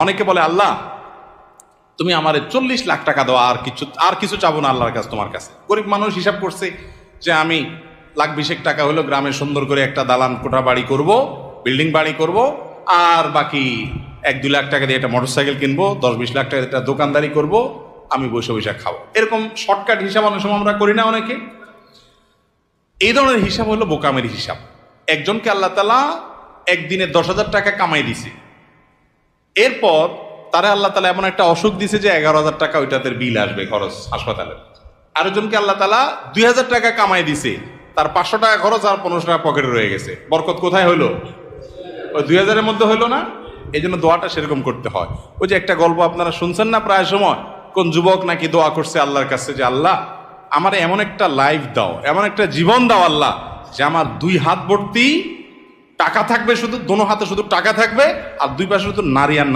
অনেকে বলে আল্লাহ তুমি আমারে 40 লাখ টাকা দাও, আর কিছু চাবো না আল্লাহর কাছে, তোমার কাছে। গরিব মানুষ হিসাব করছে যে আমি 1,20,000 টাকা হলো গ্রামে সুন্দর করে একটা দালান কোঠা বাড়ি করব, বিল্ডিং বাড়ি করব, আর বাকি 1-2 লাখ টাকা দিয়ে একটা মোটরসাইকেল কিনবো, 10-20 লাখ টাকা দিয়ে একটা দোকানদারি করব, আমি বসে বসে খাবো। এরকম শর্টকাট হিসাব অনেক সময় আমরা করি না অনেকে। এই ধরনের হিসাব হলো বোকামের হিসাব। একজনকে আল্লাহ তাআলা একদিনে 10,000 টাকা কামাই দিছে, এরপর তারা আল্লাহ তাআলা এমন একটা অসুখ দিছে যে 11,000 টাকা ওইটাতে বিল আসবে, খরচ হাসপাতালের। আরেকজনকে আল্লাহ তাআলা 2,000 টাকা কামাই দিছে, তার 500 টাকা খরচ আর 1500 টাকা পকেটে রয়ে গেছে। বরকত কোথায় হলো? ওই 2,000-এর মধ্যে হলো না? এই জন্য দোয়াটা সেরকম করতে হয়। ওই যে একটা গল্প আপনারা শুনছেন না প্রায় সময়, কোন যুবক নাকি দোয়া করছে আল্লাহর কাছে যে আল্লাহ আমার এমন একটা লাইফ দাও, এমন একটা জীবন দাও আল্লাহ, যে আমার 2 হাত ভর্তি টাকা থাকবে, শুধু দোনো হাতে শুধু টাকা থাকবে, আর 2 পাশে শুধু নারী আর